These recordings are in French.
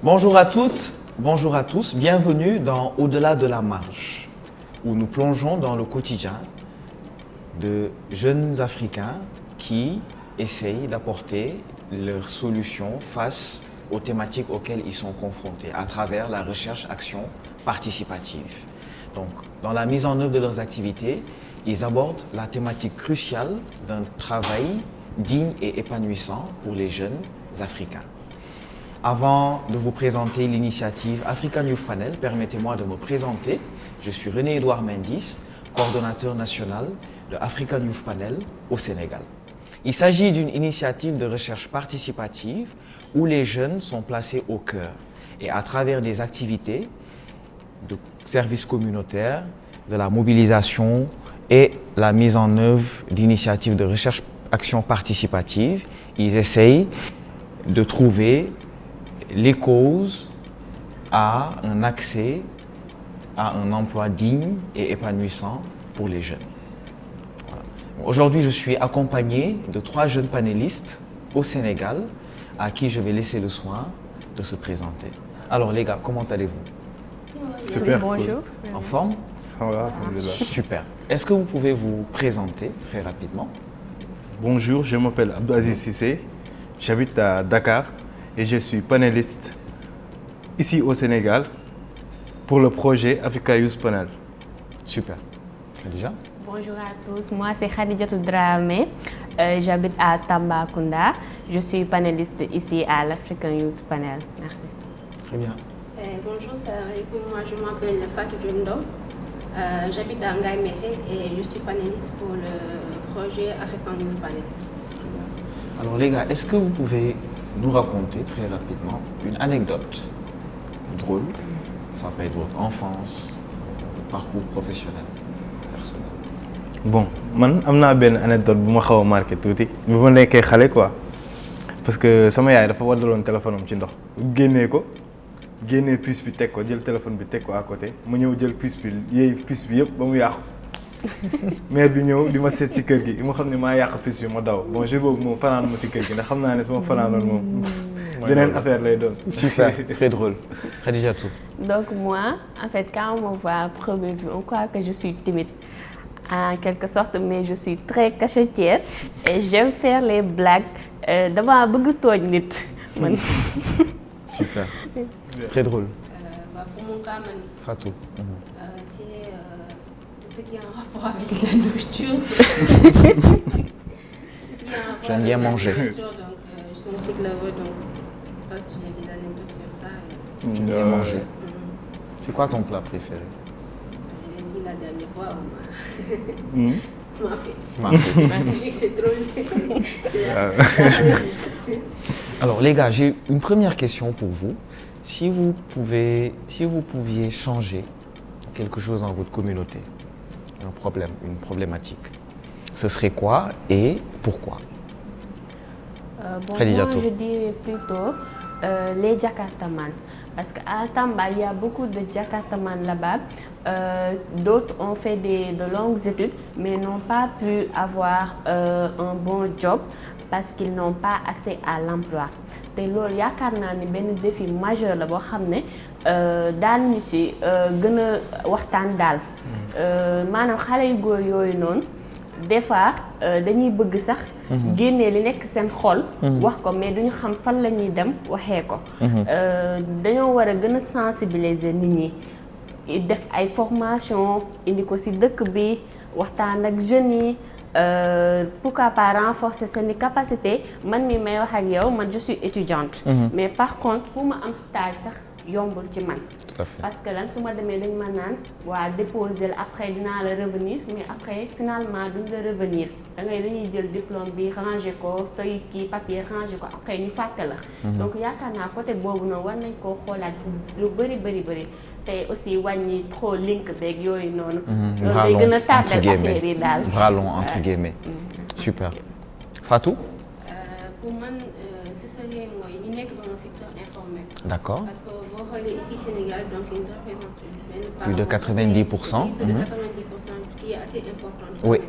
Bonjour à toutes, bonjour à tous, bienvenue dans Au-delà de la marge, où nous plongeons dans le quotidien de jeunes Africains qui essayent d'apporter leurs solutions face aux thématiques auxquelles ils sont confrontés à travers la recherche-action participative. Donc, dans la mise en œuvre de leurs activités, ils abordent la thématique cruciale d'un travail digne et épanouissant pour les jeunes Africains. Avant de vous présenter l'initiative African Youth Panel, permettez-moi de me présenter. Je suis René-Édouard Mendis, coordonnateur national de African Youth Panel au Sénégal. Il s'agit d'une initiative de recherche participative où les jeunes sont placés au cœur et à travers des activités de services communautaires, de la mobilisation et la mise en œuvre d'initiatives de recherche-action participative, ils essayent de trouver les causes à un accès à un emploi digne et épanouissant pour les jeunes. Voilà. Aujourd'hui, je suis accompagné de 3 jeunes panélistes au Sénégal à qui je vais laisser le soin de se présenter. Alors les gars, comment allez-vous? Super. Bonjour. En forme? Ça va, alhamdoulilah. Super. Est-ce que vous pouvez vous présenter très rapidement? Bonjour, je m'appelle Abdou Aziz Cissé, j'habite à Dakar et je suis panéliste ici au Sénégal pour le projet Africa Youth Panel. Super. Déjà? Bonjour à tous, moi c'est Khadijatou Dramé, j'habite à Tambacounda, je suis panéliste ici à l'African Youth Panel. Merci. Très bien. Bonjour, salam alaikum. Moi je m'appelle Fatou Djondo, j'habite à Ngaïmehé et je suis panéliste pour le projet African Youth Panel. Alors les gars, est-ce que vous pouvez nous raconter très rapidement une anecdote drôle, ça peut être votre enfance, votre parcours professionnel, personnel? Bon, man am naa benn anecdote bu ma xaw a marqué tuuti bi ma nekkee xale quoi parce que sama yaay dafa waddaloon téléphone am ci ndox génnee puce bi teg ko jël téléphone bi teg ko à côté ma ñëw jël puce bi yéey puce bi yëpp ba mu yàqu mère bi ñëw di ma seet ci kër gi ma xam ne maa yàq puce bi ma daw bon jour boobu moom fanaan ma si kër gi ndax xam naa ne su ma fanaanoon moom beneen affaire lay doon. Super, très drôle. Khadijatou. Donc moi, en fait, quand on me voit à première vue, on croit que je suis timide en quelque sorte, mais je suis très cachetière et j'aime faire les blagues. Dama bëgg tooñ nit man. Super, très drôle. Pour mon cas, Fatou. c'est tout ce qui est en rapport avec la nourriture. J'aime bien manger. Donc, je suis un food lover, donc je pense que j'ai des anecdotes sur ça. J'aime bien manger. C'est quoi ton plat préféré? Je l'ai dit la dernière fois, on m'a fait. Mafé. C'est trop. Alors les gars, j'ai une première question pour vous. Si vous pouviez changer quelque chose dans votre communauté, un problème, une problématique, ce serait quoi et pourquoi? Bon, moi Khadijatou. je dirais plutôt les Jakartaman. Parce qu'à Tamba, il y a beaucoup de Jakartaman là-bas. D'autres ont fait de longues études, mais n'ont pas pu avoir un bon job parce qu'ils n'ont pas accès à l'emploi. te loolu yaakaar naa ni benn défi majeur la boo xam ne daanuñu si gën a waxtaan daal. Maanaam xale yu góor yooyu noonu des fois dañuy bëgg sax. génnee li nekk seen xol. wax ko mais duñu xam fan la ñuy dem waxee ko. dañoo war a gën a sensibiliser nit ñi def ay formation indi ko si dëkk bi waxtaan ak jeunes yi. Pourquoi pas renforcer ses capacités. Man mi may wax ak yow man je suis étudiante. Mais par contre pour ma am stage sax yombul ci man. Tout à fait. Parce que lan su ma demee dañ ma naan waa déposer après dinaa la revenir mais après finalement duñ la revenir dañuy jël diplôme bi ranger ko say kii papier ranger ko après ñu fàtte la. Donc yaakaar naa côté boobu noonu war nañ koo xoolaat lu bëri. te aussi wàññi trop link beeg yooyu noonu. loolu day gën a tardel affaire yi daal. Bras long entre guillemets. Super. Fatou? Pour moi, ce serait moi, il n'est que dans le secteur informel. D'accord. Parce que vous voyez ici au Sénégal, donc il représente plus de 90%. Plus de 90% qui est assez important. Oui.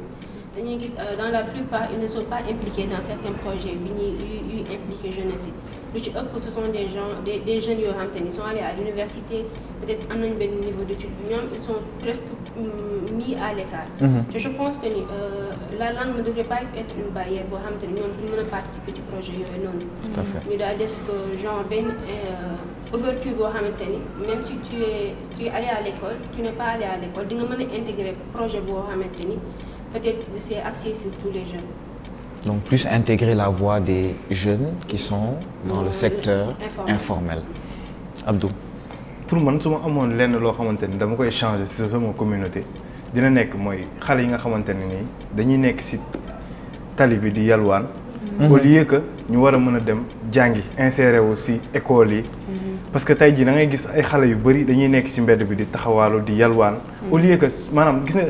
Dans la plupart, ils ne sont pas impliqués dans certains projets, ils impliqués jeunesse. ce sont des jeunes qui sont allés à l'université, peut-être à un niveau d'études, ils sont presque mis à l'écart. Je pense que la langue ne devrait pas être une barrière pour ils ne participer au projet. Tout à fait. Mais genre ouverture même si tu es allé à l'école, tu n'es pas allé à l'école, tu peux intégrer le projet peut-être c'est axé sur tous les jeunes. Donc plus intégrer la voix des jeunes qui sont dans le secteur informel. Abdou. Pour moi, si je amoon lenn loo xamante ni dama koy changer ci sama communauté dina nekk mooy xale yi nga xamante ne nii dañuy nekk ci tali bi di yalwaan. Au lieu que ñu war a mën a dem jàngi insérer wu ci école yi. Parce que tey jii da ngay gis ay xale yu bari dañuy nekk ci mbedd bi di taxawaalu di yalwaan. Au lieu que maanaam gis nga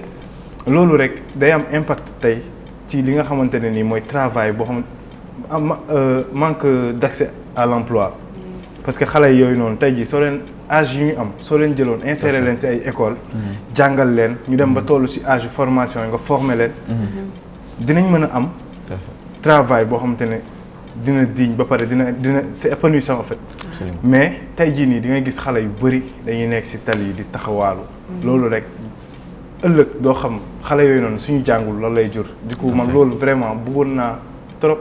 loolu rek day am impact tey ci li nga xamante ne nii mooy travail boo xam manque d'accès à l'emploi. Parce que xale yooyu noonu tey jii soo leen âge yu ñu am soo leen jëloon insérer leen ci ay école jàngal leen ñu dem ba tollu ci âge formation nga former leen dinañ mën a am travail boo xamante ne dina digne ba pare dina c'est épanouissant en fait. Absolument. Mais tey jii nii di nga gis xale yu bari dañuy nekk ci tali yi di taxawaalu loolu rek ëllëg doo xam xale yooyu noonu suñu jàngul lan lay jur du coup man loolu vraiment bëggoon naa trop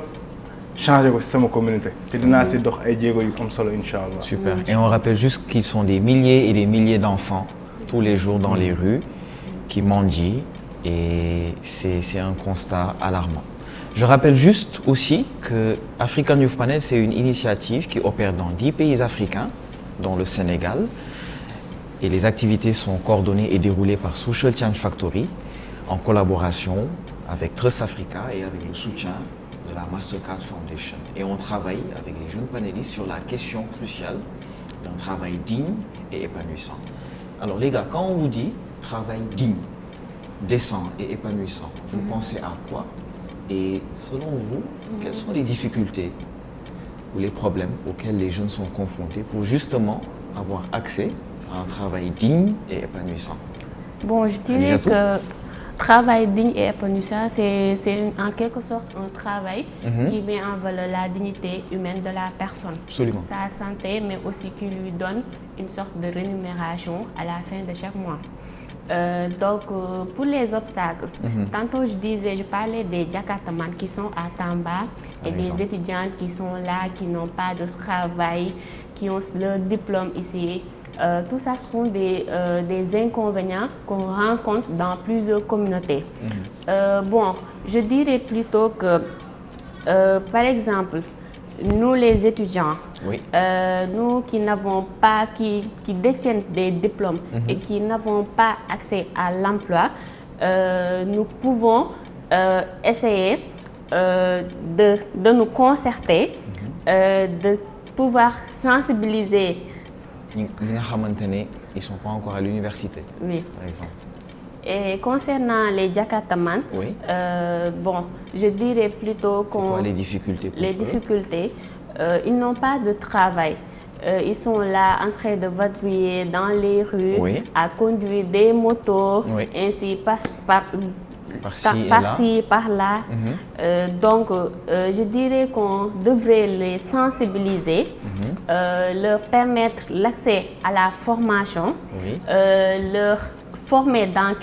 changer aussi sama communauté te dinaa si dox ay jéego yu am solo inchallah. Super. Et on rappelle juste qu'ils sont des milliers et des milliers d'enfants tous les jours dans les rues qui mendient et c'est un constat alarmant. Je rappelle juste aussi que African Youth Panel, c'est une initiative qui opère dans 10 pays africains, dont le Sénégal. Et les activités sont coordonnées et déroulées par Social Change Factory en collaboration avec Trust Africa et avec le soutien de la Mastercard Foundation. Et on travaille avec les jeunes panélistes sur la question cruciale d'un travail digne et épanouissant. Alors les gars, quand on vous dit travail digne, décent et épanouissant, vous pensez à quoi? Et selon vous, quelles sont les difficultés ou les problèmes auxquels les jeunes sont confrontés pour justement avoir accès à un travail digne et épanouissant? Bon, je dirais que travail digne et épanouissant, c'est en quelque sorte un travail qui met en valeur la dignité humaine de la personne. Absolument. Sa santé, mais aussi qui lui donne une sorte de rémunération à la fin de chaque mois. Donc, pour les obstacles, tantôt je parlais des Jakartaman qui sont à Tamba et des étudiants qui sont là, qui n'ont pas de travail, qui ont leur diplôme ici. Tout ça sont des inconvénients qu'on rencontre dans plusieurs communautés. Bon, je dirais plutôt que, par exemple, nous les étudiants, nous qui n'avons pas, qui détiennent des diplômes et qui n'avons pas accès à l'emploi, nous pouvons essayer de nous concerter, de pouvoir sensibiliser. Ils ne sont pas encore à l'université, par exemple. Et concernant les Jakartaman, bon, je dirais plutôt qu'on... C'est quoi les difficultés pour Les difficultés, ils n'ont pas de travail. Ils sont là en train de vadrouiller dans les rues, à conduire des motos, ainsi par-ci, par-là. Donc, je dirais qu'on devrait les sensibiliser, leur permettre l'accès à la formation, leur former dans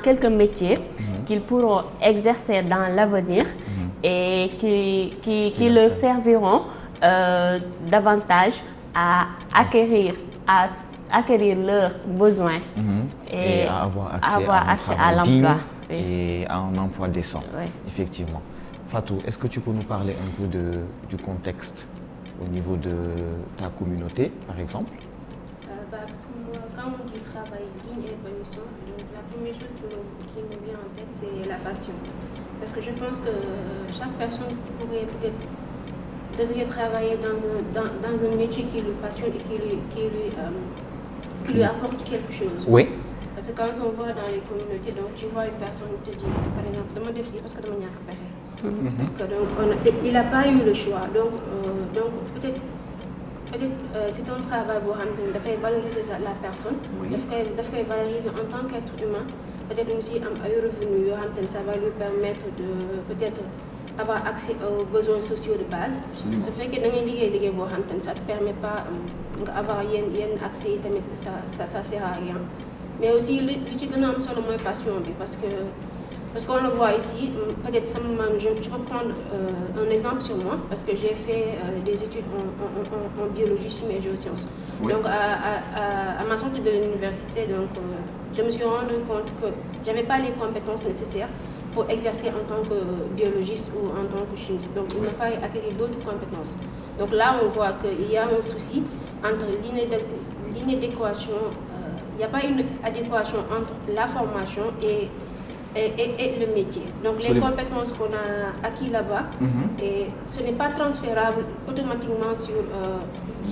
quelques métiers qu'ils pourront exercer dans l'avenir et qui leur serviront davantage à acquérir leurs besoins et à avoir accès à l'emploi et à un emploi décent. Effectivement. Fatou, est-ce que tu peux nous parler un peu du contexte au niveau de ta communauté, par exemple? Parce que moi, quand on dit travail digne et épanouissant, la première chose qui me vient en tête, c'est la passion. Parce que je pense que chaque personne devrait travailler dans un métier qui lui passionne et qui lui apporte quelque chose. Oui. Parce que quand on va dans les communautés, donc tu vois une personne qui te dit, par exemple, demande des filles parce que demande parce que il n'a pas eu le choix. Donc peut-être c'est un travail pour valoriser la personne, valoriser en tant qu'être humain. Peut-être aussi un revenu, ça va lui permettre de peut-être avoir accès aux besoins sociaux de base. Ce fait que da ngay liggéey boo xam te ne ça te permet pas nga avoir yenn accès yi tamit ça sert à rien. Mais aussi li ci gën a am solo mooy passion bi parce qu'on le voit ici, peut-être je peux prendre un exemple sur moi parce que j'ai fait des études en biologie, chimie et géosciences. Oui. Donc à ma sortie de l'université, je me suis rendu compte que j'avais pas les compétences nécessaires pour exercer en tant que biologiste ou en tant que chimiste. Donc il me fallait acquérir d'autres compétences. Donc là on voit qu'il y a un souci entre l'inadéquation, il n'y a pas une adéquation entre la formation et le métier. Donc les compétences qu'on a acquis là-bas, et ce n'est pas transférable automatiquement sur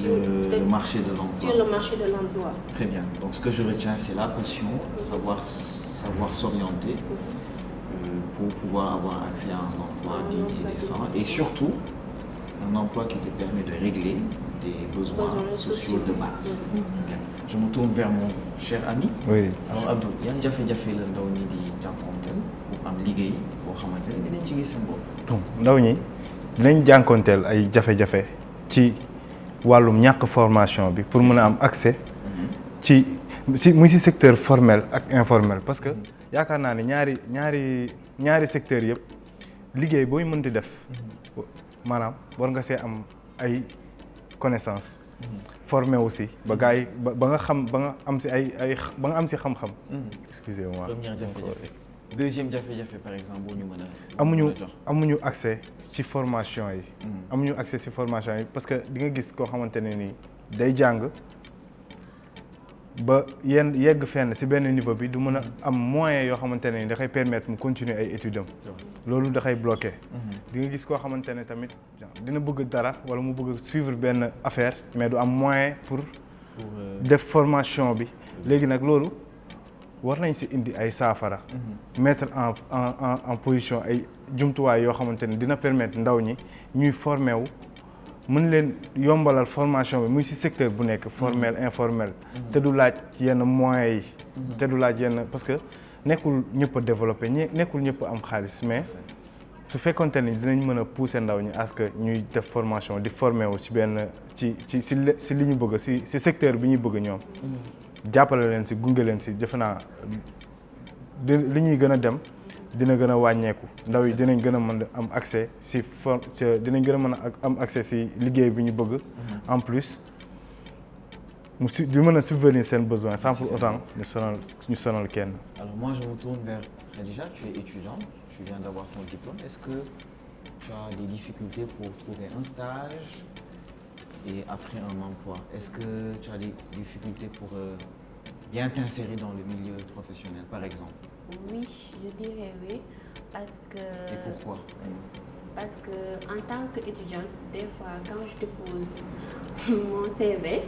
le marché de l'emploi. Sur le marché de l'emploi. Très bien. Donc ce que je retiens, c'est la passion, savoir s'orienter pour pouvoir avoir accès à un emploi digne et décent, et surtout un emploi qui te permet de régler des besoins sociaux de base. Okay. Je me tourne vers mon cher ami. Oui. Alors Abdou, yan jafe-jafe la ndaw ñi di jànkonteel pour am liggéey boo xamante ne dinañ ci gis seen bopp. donc ndaw ñi dinañ jànkonteel ay jafe-jafe ci wàllum ñàkk formation bi pour mën a am accès muy ci secteur formel ak informel parce que yaakaar naa ne ñaari secteurs yëpp liggéey booy mënti def maanaam war nga see am ay connaissance formé aussi ba gars yi ba nga xam ba nga am si xam-xam. excusez-moi. Première jafe-jafe. Deuxième jafe-jafe par exemple boo ñu mën a. amuñu accès ci formation yi. amuñu accès ci formation yi parce que di nga gis koo xamante ne nii day jàng ba yegg fenn ci benn niveau bi du mën a am moyen yoo xamante ne ni da koy permettre mu continuer ay études am loolu da koy bloqué. di nga gis koo xamante ne tamit dina bëgg dara walla mu bëgg suivre benn affaire mais du am moyen pour def formation bi léegi nag loolu war nañ ci indi ay saafara. mettre en position ay jumtuwaay yoo xamante ne dina permettre ndaw ñi ñuy formé wu. mën leen yombalal formation bi muy ci secteur bu nekk formel informel te du laaj yenn moyens yi te du laaj yenn parce que nekkul ñëpp a développé nekkul ñëpp am xaalis mais su fekkonte ni dinañ mën a pousser ndaw ñi à ce que ñuy def formation di formé wu ci benn ci li ñu bëgg ci secteur bi ñuy bëgg ñoom jàppale leen ci gunge leen ci defe naa li ñuy gën a dem dina gën a wàññeeku ndaw yi dinañ gën a mën a am accès dinañ gën a mën a am accès ci liggéey bi ñu bëgg en plus di mën a subvenir seen besoin sans pour autant ñu sonal kenn. Alors moi je me tourne vers Khadija, tu es étudiante, tu viens d'avoir ton diplôme. Est-ce que tu as des difficultés pour trouver un stage et après un emploi? Est-ce que tu as des difficultés pour bien t'insérer dans le milieu professionnel par exemple? Oui, je dirais oui, parce que... Et pourquoi? Parce que en tant qu'étudiante, des fois, quand je dépose mon CV,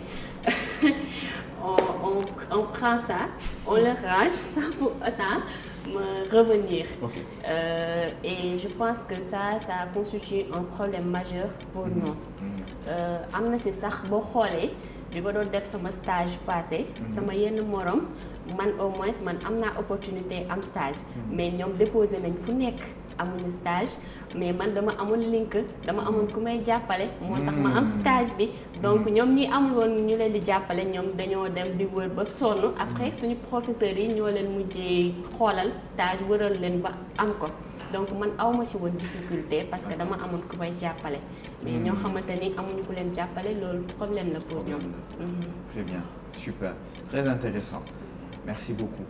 on prend ça, on le range sans pour autant me revenir. Okay. Et je pense que ça constitue un problème majeur pour nous. Am na ci sax boo xoolee bi ba doon def sama stage passé sama yenn morom man au moins man am naa opportunité am stage mais ñoom déposé nañ fu nekk amuñu stage mais man dama amoon link dama amoon ku may jàppale moo tax ma am stage bi donc ñoom ñi amul woon ñu leen di jàppale ñoom dañoo dem di wër ba sonn après suñu professeurs yi ñoo leen mujjee xoolal stage wëral leen ba am ko donc man awma ci woon difficulté parce que dama amoon ku may jàppale mais ñoo xamante ni amuñu ku leen jàppale loolu problème la pour ñoom. Très bien, super, très intéressant. Merci beaucoup.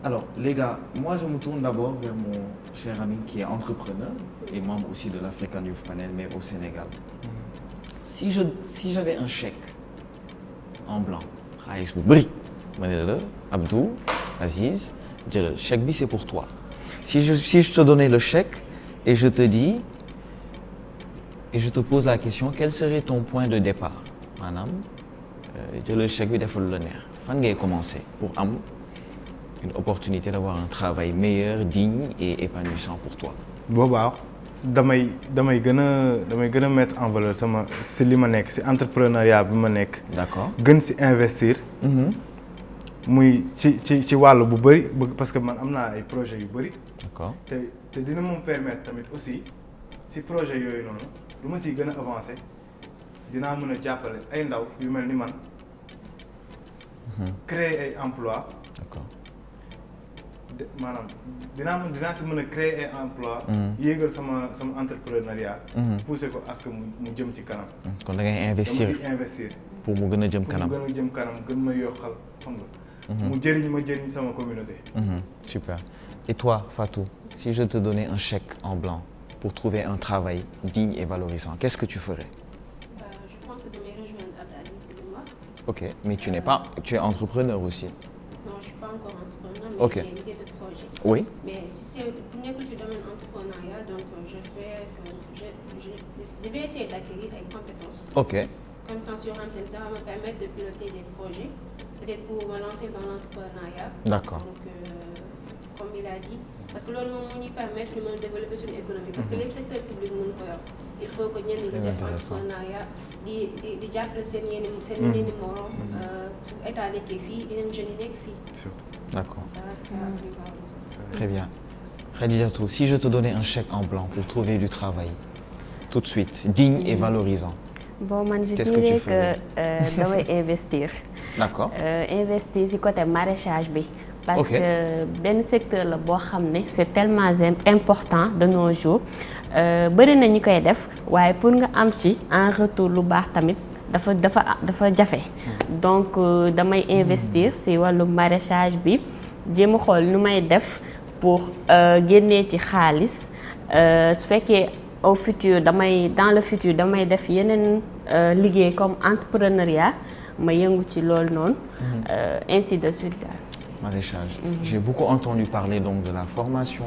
Alors les gars, moi je me tourne d'abord vers mon cher ami qui est entrepreneur et membre aussi de l'African Youth Panel mais au Sénégal. Si j'avais un chèque en blanc, xaalis bu bari, ma ne la Abdou, Aziz, jëlal chèque bi c'est pour toi. Si je te donnais le chèque et je te dis et je te pose la question, quel serait ton point de départ? Maanaam jëlal chèque bi defal la neex. Fan ngay commencer pour am une opportunité d'avoir un travail meilleur, digne et épanouissant pour toi? Boobaa damay gën a mettre en valeur sama ci li ma nekk ci entrepreneuriat bi ma nekk. D'accord. Gën ci investir. muy ci wàll bu bëri parce que man am naa ay projets yu bëri. D'accord. te dina moom permettre tamit aussi si projet yooyu noonu lu ma siy gën a avancé dinaa mën a jàppale ay ndaw yu mel ni man créer ay emploi D'accord. maanaam dinaa si mën a créer ay emploi yéegal sama entrepreneuriat pousser ko à ce que mu jëm ci kanam. Kon da ngay investir dama si investir pour mu gën a jëm kanam. pour mu gën a jëm kanam gën ma yokkal xam nga. mu jëriñ sama communauté. Super. Et toi, Fatou, si je te donnais un chèque en blanc pour trouver un travail digne et valorisant, qu'est-ce que tu ferais? Je pense que je vais rejoindre Abdelaziz Sidibouba. Ok, mais tu es entrepreneur aussi. Non, je ne suis pas encore entrepreneur, mais Ok. j'ai une idée de projet. Oui. Mais si c'est pour du domaine entrepreneurial, donc je vais essayer d'acquérir des compétences. Ok. Compétences sur Antenne, ça va me permettre de piloter des projets, peut-être pour me lancer dans l'entrepreneuriat. D'accord. Donc, comme il a dit, parce que l'on nous permet de développer son économie. Parce que les secteurs publics, il faut que nous ayons des entrepreneuriat, des jàppale seen yeneen numéro pour étaler les filles et les jeunes filles. D'accord. Ça va plus valorisant. Très bien. Khadijatou, si je te donnais un chèque en blanc pour trouver du travail, tout de suite, digne et valorisant, Bon, man, je Qu'est-ce que dirais tu ferais? que je dois investir. d'accord? Investir sur le côté maraîchage. Parce Ok. que le secteur, c'est tellement important de nos jours. Beaucoup de gens le font, mais pour nga am ci en retour lu baax tamit dafa jafe. Donc damay investir ci wàllu maraîchage bi jéem a xool nu may def pour génnee ci xaalis su fekkee au futur dans le futur damay def yeneen liggéey comme entrepreneuriat ma yëngu ci loolu noonu ainsi de suite daal. Maraîchage. J'ai beaucoup entendu parler donc de la formation,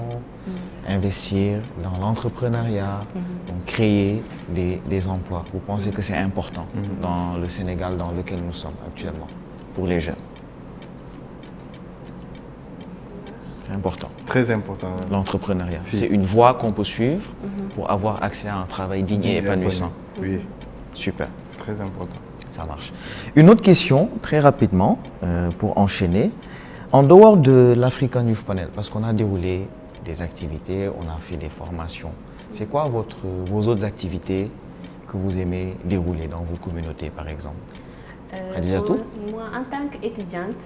investir dans l'entrepreneuriat, donc créer des emplois. Vous pensez que c'est important dans le Sénégal dans lequel nous sommes actuellement, pour les jeunes? C'est important. Très important. L'entrepreneuriat. Si. C'est une voie qu'on peut suivre pour avoir accès à un travail digne et épanouissant. Oui, Super. très important. Ça marche. Une autre question, très rapidement, pour enchaîner. En dehors de l'African Youth Panel, parce qu'on a déroulé des activités, on a fait des formations, c'est quoi vos autres activités que vous aimez dérouler dans vos communautés, par exemple? Khadijatou? Moi, en tant qu'étudiante,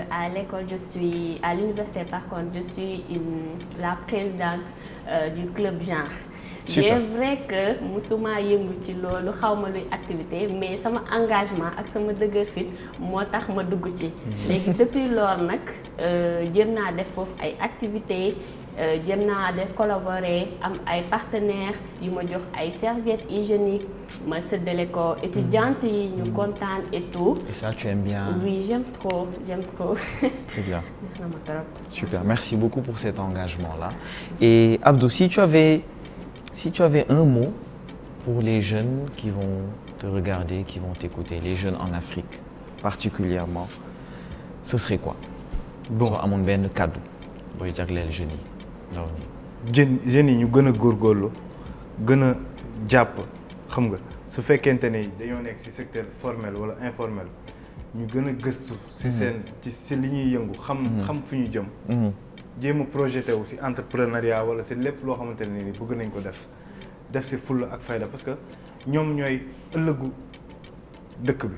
à l'école, à l'université par contre, je suis la présidente du club genre. Super. Bien vrai que musuma yëngu ci loolu xawma luy activité mais sama engagement ak sama dëgër fit moo tax ma dugg ci. Léegi depuis loolu nag jéem naa def foofu ay activités jéem naa def collaborer am ay partenaires yu ma jox ay serviettes hygiéniques ma séddale ko étudiantes yi ñu kontaan et tout. Et ça, tu aimes bien? Oui, j'aime trop. Très bien. Neex na ma trop. Super, merci beaucoup pour cet engagement-là. Et Abdou, si tu avais un mot pour les jeunes qui vont te regarder, qui vont t'écouter, les jeunes en Afrique particulièrement, ce serait quoi? Bon. Soo amoon benn kàddu booy jagleel jeunes yi ndaw ñi. jeunes yi ñu gën a góorgóorlu gën a jàpp xam nga su fekkente ne dañoo nekk ci secteur formel wala informel ñu gën a gëstu ci li ñuy yëngu xam fu ñu jëm. jéem a projeté wu ci entrepreneuriat wala ci lépp loo xamante ne ni bëgg nañ ko def ci fulla ak fayda parce que ñoom ñooy ëllëgu dëkk bi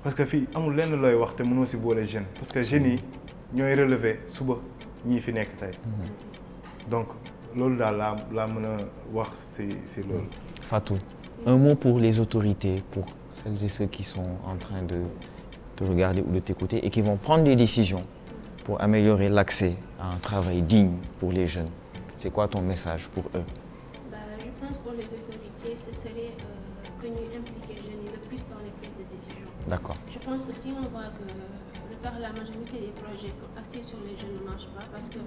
parce que fii amul lenn looy wax te mënoo ci boole jeunes parce que jeunes yi ñooy relever suba ñii fi nekk tey donc loolu daal laa mën a wax ci loolu. Fatou, un mot pour les autorités, pour celles et ceux qui sont en train de te regarder ou de t'écouter et qui vont prendre des décisions pour améliorer l'accès à un travail digne pour les jeunes. C'est quoi ton message pour eux? Je pense pour les autorités, ce serait que nous impliquer les jeunes le plus dans les prises de décision. D'accord. Je pense aussi on voit que la majorité des projets axés sur les jeunes ne marchent pas parce que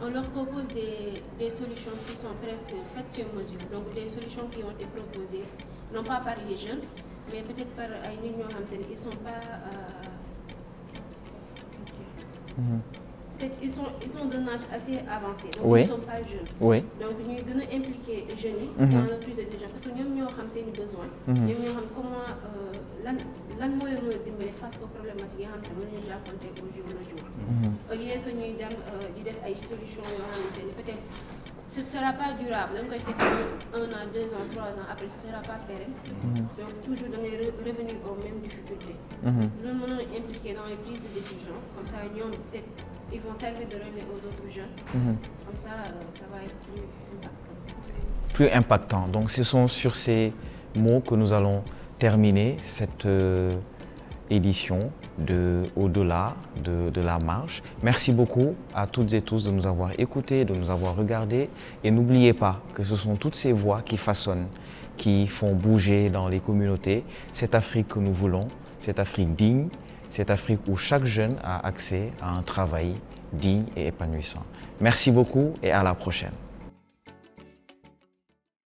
on leur propose des solutions qui sont presque faites sur mesure. Donc des solutions qui ont été proposées, non pas par les jeunes, mais peut-être par une union. Ils ne sont pas... peut-être ils sont d'un âge assez avancé. Donc Oui. ils ne sont pas jeunes. Oui. Donc ñuy gën a impliquer jeunes yi. dans la prise de décision parce que ñoom ñoo xam seen i besoins. ñoom ñoo xam comment lan moo leen mën a dimbali face aux problématiques yi nga xam ne mën nañu jàppante au jour le jour. Au lieu que ñuy dem di def ay solutions yoo xamante ni peut-être ce ne sera pas durable da nga koy teg 1 an 2 ans 3 ans après ce ne sera pas pérenne. Donc toujours da ngay revenir aux mêmes difficultés. Nous mënoon a impliquer dans les prises de décision comme ça ñoom peut-être ils vont servir de relais aux autres jeunes. Comme ça ça va être plus impactant. Plus impactant. Donc ce sont sur ces mots que nous allons terminer cette édition de Au-delà de la marche. Merci beaucoup à toutes et tous de nous avoir écoutés, de nous avoir regardés. Et n'oubliez pas que ce sont toutes ces voix qui façonnent, qui font bouger dans les communautés cette Afrique que nous voulons, cette Afrique digne, cette Afrique où chaque jeune a accès à un travail digne et épanouissant. Merci beaucoup et à la prochaine.